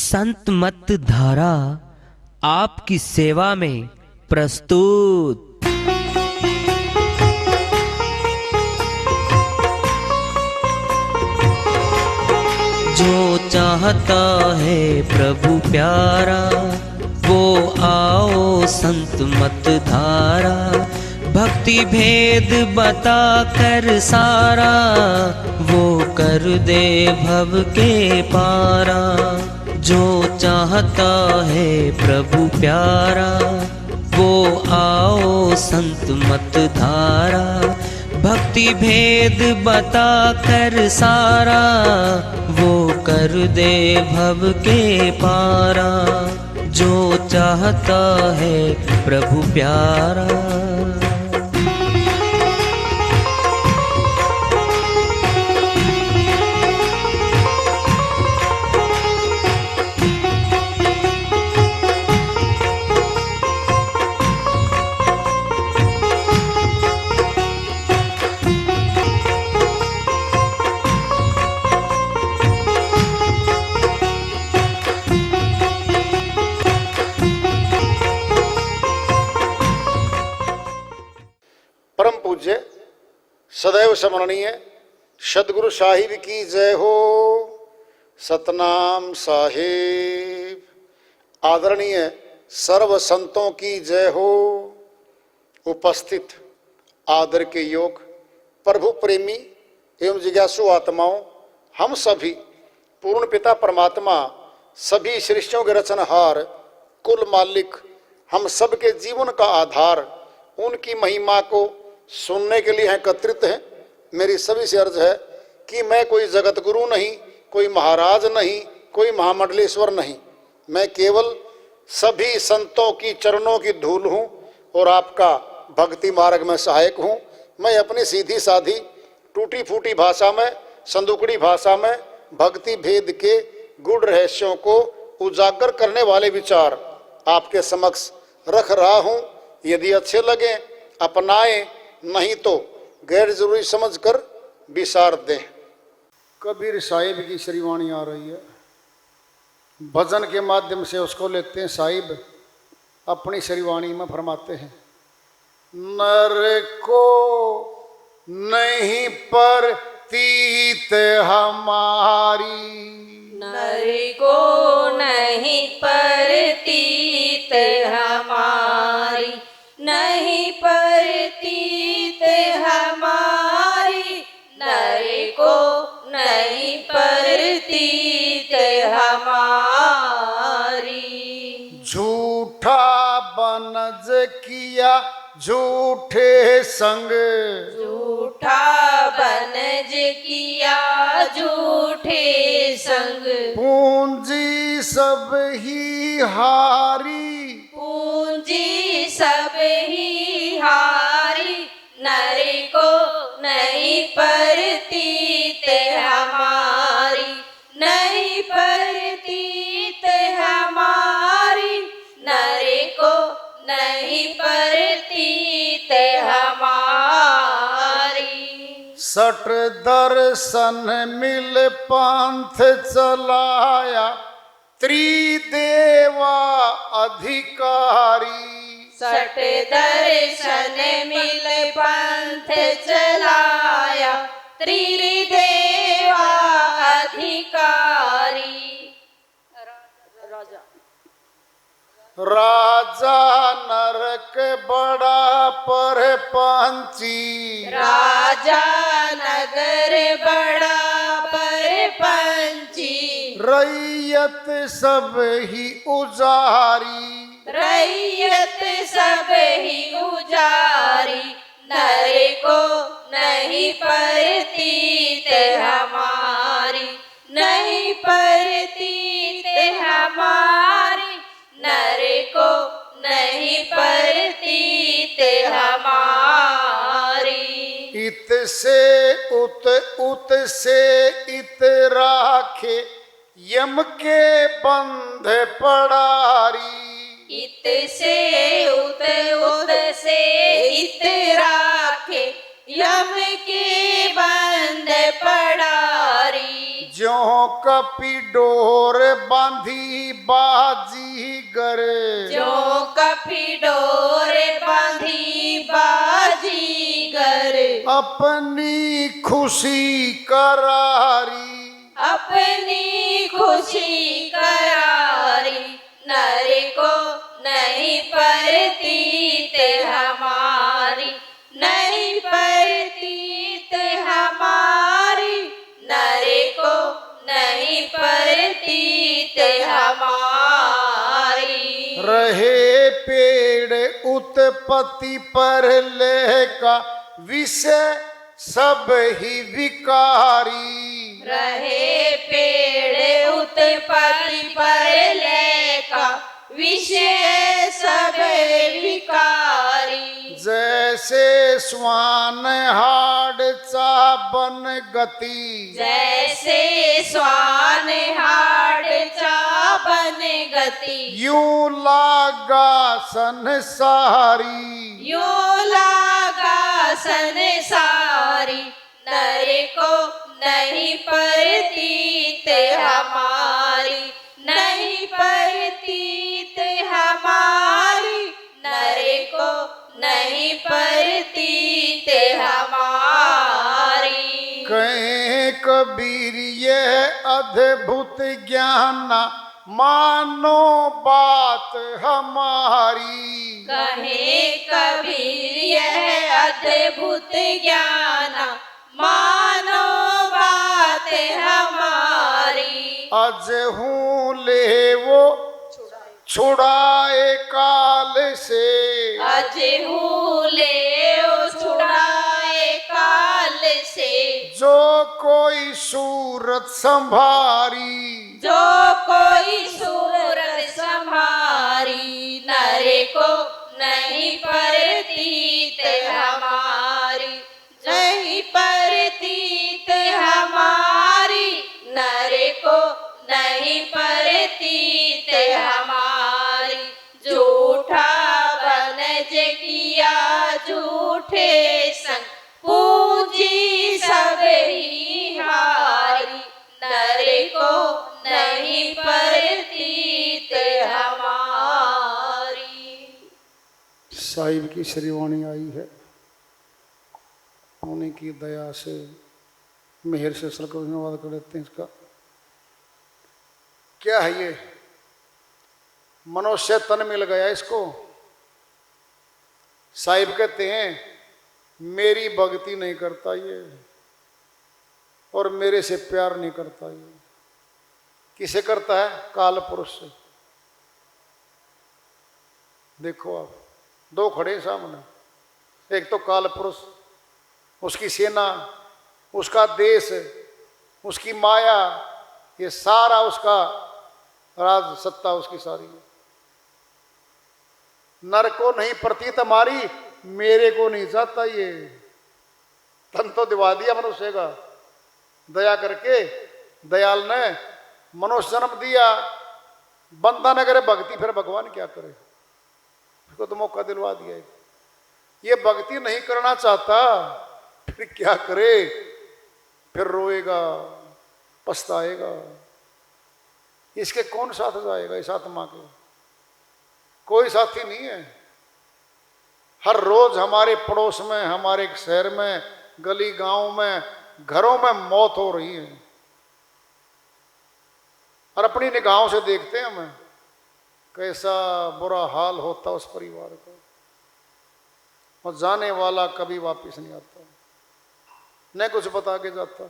संत मत धारा आपकी सेवा में प्रस्तुत। जो चाहता है प्रभु प्यारा वो आओ संत मत धारा। भक्ति भेद बता कर सारा वो कर दे भव के पारा। जो चाहता है प्रभु प्यारा वो आओ संत मत धारा। भक्ति भेद बता कर सारा वो कर दे भव के पारा। जो चाहता है प्रभु प्यारा। परम पूज्य सदैव स्मरणीय सदगुरु साहिब की जय हो। सतनाम साहिब। आदरणीय सर्व संतों की जय हो। उपस्थित आदर के योग प्रभु प्रेमी एवं जिज्ञासु आत्माओं, हम सभी पूर्ण पिता परमात्मा सभी सृष्टियों के रचनहार कुल मालिक हम सबके जीवन का आधार उनकी महिमा को सुनने के लिए एकत्रित हैं। मेरी सभी से अर्ज है कि मैं कोई जगत गुरु नहीं, कोई महाराज नहीं, कोई महामंडलेश्वर नहीं। मैं केवल सभी संतों की चरणों की धूल हूँ और आपका भक्ति मार्ग में सहायक हूँ। मैं अपनी सीधी साधी टूटी फूटी भाषा में, संदुकड़ी भाषा में भक्ति भेद के गूढ़ रहस्यों को उजागर करने वाले विचार आपके समक्ष रख रहा हूँ। यदि अच्छे लगे अपनाएं, नहीं तो गैर जरूरी समझकर विसार दें। कबीर साहिब की श्रीवाणी आ रही है, भजन के माध्यम से उसको लेते हैं। साहिब अपनी श्रीवाणी में फरमाते हैं, नर को नहीं परतीत हमारी, नर को नहीं परतीत हमारी, नहीं परतीत हमारी, नर को नहीं परतीत हमारी। झूठा बनज किया झूठे संग, झूठा बनज किया झूठे संग, पूंजी सब ही हारी, पूंजी सब ही हारी, नर को नहीं परतीत हमारी, नहीं परतीत हमारी, नर को नहीं परतीत हमारी। सठ दर्शन मिल पंथ चलाया त्रिदेवा अधिकारी, सठ दर्शन मिल पंथ चलाया त्रिदेवा अधिकारी। राजा नरक बड़ा पर पंची, राजा नगर बड़ा पर पंची, रैयत सब ही उजारी, रैयत सब ही उजारी, नर को नहीं परतीत हमारी, नहीं परतीत हमारी, नर को नहीं परतीत हमारी। इत से उत, उत से इत राखे यम के बंध पड़ारी, इत से उत, उत से इत राखे यम के बंध पड़ारी। ज्यों कपी डोर बांधी बाजीगर, जो कपी डोर बांधी बाजीगर, अपनी खुशी करारी, अपनी खुशी करारी, नर को नहीं परतीत हमारी, नहीं परतीत हमारी, नर को नहीं परतीत हमारी। रहे पेड़ उत्पत्ति पर लय का विषय सब ही विकारी, रहे पेड़ उत्पत्ति पर लय का विषय सब विकारी, जैसे स्वान हाड़ चाबन गति, जैसे स्वान हाड़ चाबन गति, यूं लागा संसारी, यूं लागा संसारी, नर को नहीं परतीत हमारी, नहीं परतीत हमारी, नर को नहीं परतीत हमारी। कहे कबीर यह अद्भुत ज्ञान मानो बात हमारी, कहे कबीर यह अद्भुत ज्ञान मानो बात हमारी, अज हूँ ले वो छुड़ाए काल से, अज हूले छुड़ाए काल से, जो कोई सूरत संभारी, जो कोई सूरत संभारी, नर को नहीं परतीत हमारी, नहीं परतीत हमारी, नर को नहीं परतीत हमारी, झूठा बनज किया झूठे संग, पूजी सब ही हारी, नर को नहीं परतीत हमारी। साहिब की श्रीवाणी आई है, उन्हीं की दया से मेहर से सल को धन्यवाद कर देते हैं। इसका क्या है ये? मनुष्य तन मिल गया इसको। साहिब कहते हैं मेरी भक्ति नहीं करता ये, और मेरे से प्यार नहीं करता ये। किसे करता है? काल पुरुष से। देखो आप, दो खड़े सामने, एक तो काल पुरुष, उसकी सेना, उसका देश, उसकी माया, ये सारा उसका राज सत्ता उसकी सारी है। नर को नहीं प्रतीत हमारी, मेरे को नहीं चाहता ये। तन तो दिवा दिया मनुष्य का दया करके। दयाल ने मनुष्य जन्म दिया, बंदा न करे भक्ति, फिर भगवान क्या करे? उसको तो मौका दिलवा दिया। ये भक्ति नहीं करना चाहता, फिर क्या करे? फिर रोएगा, पछताएगा। इसके कौन साथ जाएगा? इस आत्मा के कोई साथी नहीं है। हर रोज हमारे पड़ोस में, हमारे शहर में, गली गांव में, घरों में मौत हो रही है, और अपनी निगाहों से देखते हैं हमें कैसा बुरा हाल होता उस परिवार का, और जाने वाला कभी वापस नहीं आता, न कुछ बता के जाता।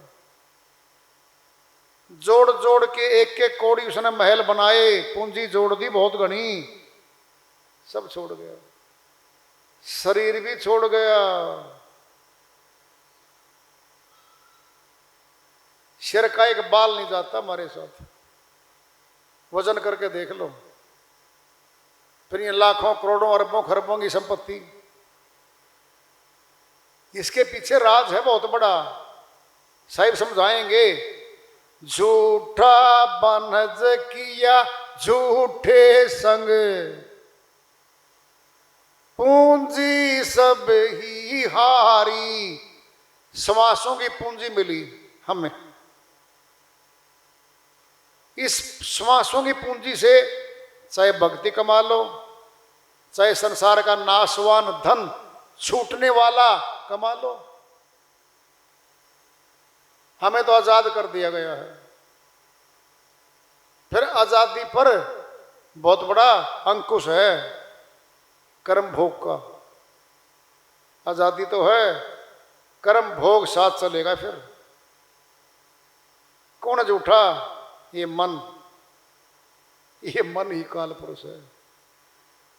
जोड़ जोड़ के एक एक कौड़ी उसने महल बनाए, पूंजी जोड़ दी बहुत घनी, सब छोड़ गया, शरीर भी छोड़ गया। सिर का एक बाल नहीं जाता हमारे साथ, वजन करके देख लो। फिर ये लाखों करोड़ों अरबों खरबों की संपत्ति, इसके पीछे राज है बहुत बड़ा। साहिब समझाएंगे, झूठा बनज किया झूठे संग, पूंजी सब ही हारी। समासों की पूंजी मिली हमें, इस श्वासों की पूंजी से चाहे भक्ति कमा लो, चाहे संसार का नाशवान धन छूटने वाला कमा लो। हमें तो आजाद कर दिया गया है। फिर आजादी पर बहुत बड़ा अंकुश है कर्म भोग का। आजादी तो है, कर्म भोग साथ चलेगा। फिर कौन झूठा? ये मन ही काल पुरुष है।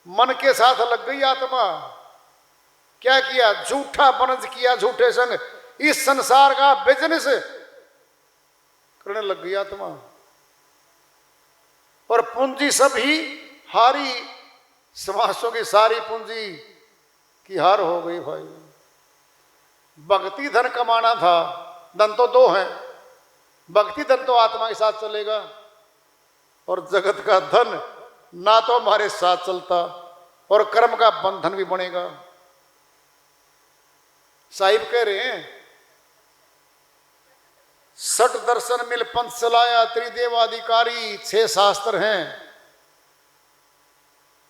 मन के साथ लग गई आत्मा। क्या किया? झूठा बनज किया, झूठे संग इस संसार का बिजनेस करने लग गई आत्मा। और पूंजी सब ही हारी, समासों की सारी पूंजी की हार हो गई भाई। भक्ति धन कमाना था, धन तो दो हैं। भक्ति धन तो आत्मा के साथ चलेगा, और जगत का धन ना तो हमारे साथ चलता, और कर्म का बंधन भी बनेगा। साहिब कह रहे हैं, सठ दर्शन मिल पंथ चलाया, त्रिदेवाधिकारी 6 शास्त्र हैं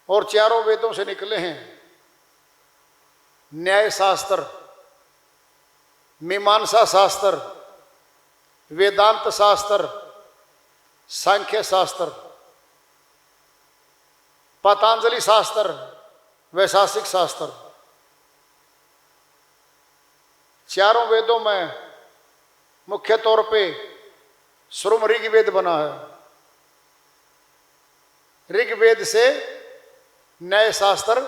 और 4 वेदों से निकले हैं। न्याय शास्त्र, मीमांसा शास्त्र, वेदांत शास्त्र, सांख्य शास्त्र, पतंजलि शास्त्र, वैशेषिक शास्त्र। 4 वेदों में मुख्य तौर पे श्रुम ऋग्वेद बना है। ऋग्वेद से न्याय शास्त्र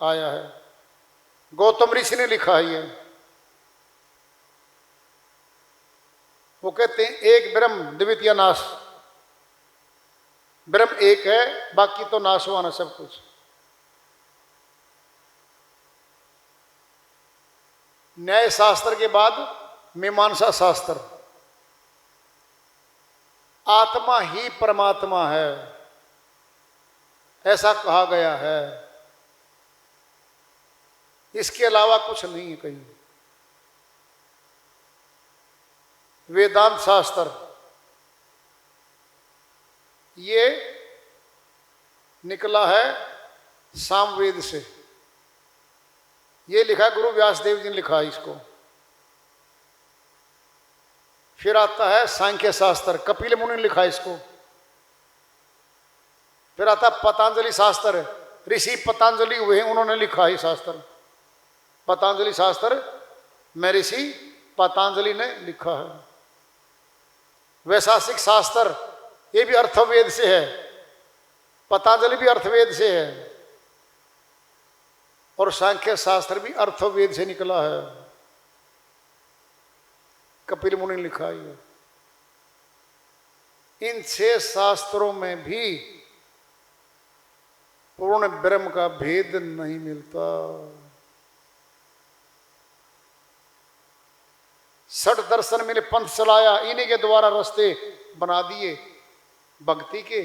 आया है, गौतम ऋषि ने लिखा है ये। वो कहते हैं एक ब्रह्म द्वितीय नाश। ब्रह्म एक है, बाकी तो नाशवान है सब कुछ। न्याय शास्त्र के बाद मीमांसा शास्त्र। आत्मा ही परमात्मा है ऐसा कहा गया है, इसके अलावा कुछ नहीं है कहीं। वेदांत शास्त्र ये निकला है सामवेद से। ये लिखा गुरु व्यासदेव जी ने लिखा है इसको। फिर आता है सांख्य शास्त्र, कपिल मुनि ने लिखा इसको। फिर आता है पतंजलि शास्त्र, ऋषि पतंजलि हुए उन्होंने लिखा है शास्त्र। पतंजलि शास्त्र में ऋषि पतंजलि ने लिखा है। वैशेषिक शास्त्र ये भी अर्थवेद से है, पतंजलि भी अर्थवेद से है, और सांख्य शास्त्र भी अर्थवेद से निकला है, कपिल मुनि ने लिखा है। इन 6 शास्त्रों में भी पूर्ण ब्रह्म का भेद नहीं मिलता। 60 दर्शन मिले पंथ चलाया, इन्हीं के द्वारा रास्ते बना दिए भक्ति के,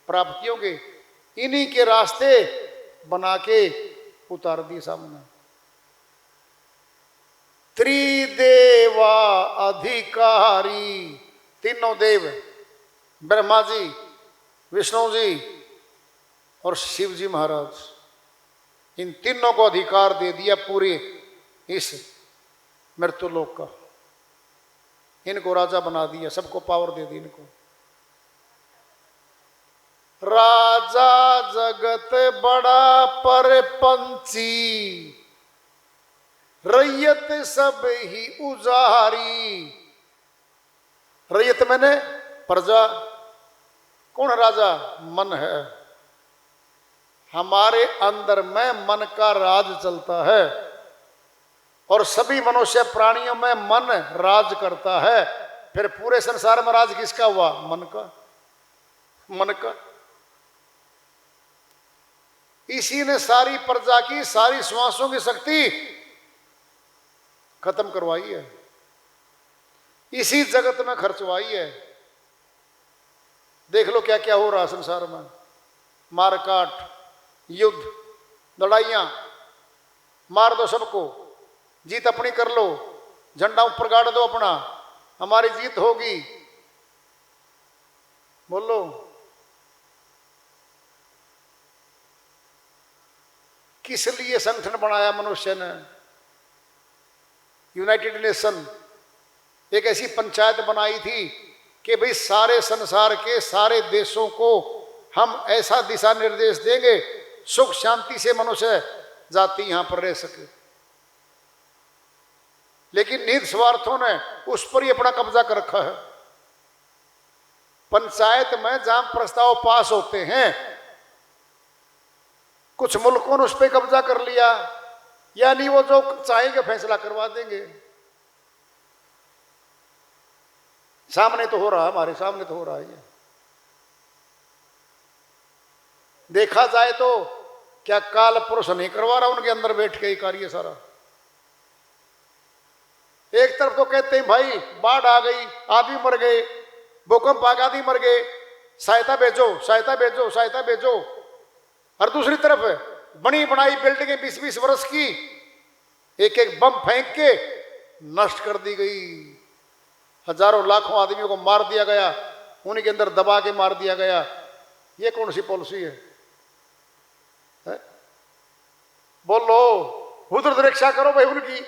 प्राप्तियों के। इन्हीं के रास्ते बना के उतार दिए सामने। त्रिदेवा अधिकारी, तीनों देव, ब्रह्मा जी, विष्णु जी और शिव जी महाराज, इन तीनों को अधिकार दे दिया पूरे इस मृत्युलोक का। इनको राजा बना दिया, सबको पावर दे दी इनको। राजा जगत बड़ा पर पंछी, रैयत सब ही उजारी। रैयत मैंने प्रजा। कौन राजा? मन है। हमारे अंदर में मन का राज चलता है, और सभी मनुष्य प्राणियों में मन राज करता है। फिर पूरे संसार में राज किसका हुआ? मन का। मन का। इसी ने सारी प्रजा की सारी श्वासों की शक्ति खत्म करवाई है, इसी जगत में खर्चवाई है। देख लो क्या क्या हो रहा संसार में। मारकाट, युद्ध, लड़ाइयां। मार दो सबको, जीत अपनी कर लो, झंडा ऊपर गाड़ दो अपना, हमारी जीत होगी। बोलो। किस लिए संगठन बनाया मनुष्य ने? यूनाइटेड नेशन एक ऐसी पंचायत बनाई थी कि भाई सारे संसार के सारे देशों को हम ऐसा दिशा निर्देश देंगे सुख शांति से मनुष्य जाति यहां पर रह सके। लेकिन निहित स्वार्थों ने उस पर ही अपना कब्जा कर रखा है। पंचायत में जहां प्रस्ताव पास होते हैं कुछ मुल्कों ने उस पर कब्जा कर लिया, यानी वो जो चाहेंगे फैसला करवा देंगे। सामने तो हो रहा है, हमारे सामने तो हो रहा है ये। देखा जाए तो क्या काल पुरुष नहीं करवा रहा उनके अंदर बैठ के ही कार्य सारा। एक तरफ तो कहते हैं भाई बाढ़ आ गई, आदमी मर गए, भूकंप आ गया, आदमी मर गए, सहायता भेजो सहायता भेजो सहायता भेजो। और दूसरी तरफ बनी बनाई बिल्डिंगें 20-20 वर्ष की एक एक बम फेंक के नष्ट कर दी गई। हजारों लाखों आदमियों को मार दिया गया, उन्हीं के अंदर दबा के मार दिया गया। ये कौन सी पॉलिसी है? बोलो। उधर रक्षा करो भाई, उनकी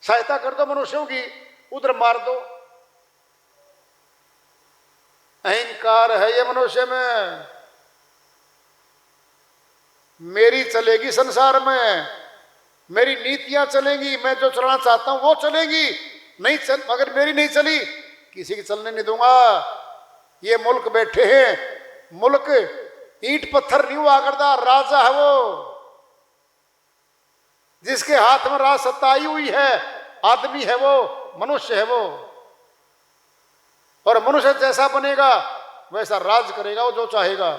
सहायता कर दो मनुष्यों की, उधर मार दो। अहंकार है ये मनुष्य में। मेरी चलेगी संसार में, मेरी नीतियां चलेंगी, मैं जो चलना चाहता हूं वो चलेगी। नहीं चल, अगर मेरी नहीं चली किसी की चलने नहीं दूंगा। ये मुल्क बैठे हैं, मुल्क ईंट पत्थर नहीं हुआ करता, राजा है वो जिसके हाथ में राज सत्ता आई हुई है। आदमी है वो, मनुष्य है वो, और मनुष्य जैसा बनेगा वैसा राज करेगा वो जो चाहेगा।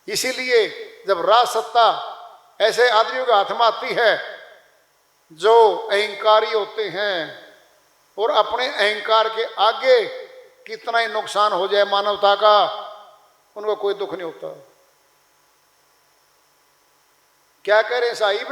इसीलिए जब राज सत्ता ऐसे आदमियों के हाथ में आती है जो अहंकारी होते हैं और अपने अहंकार के आगे कितना ही नुकसान हो जाए मानवता का, उनको कोई दुख नहीं होता। क्या कह रहे हैं साहिब?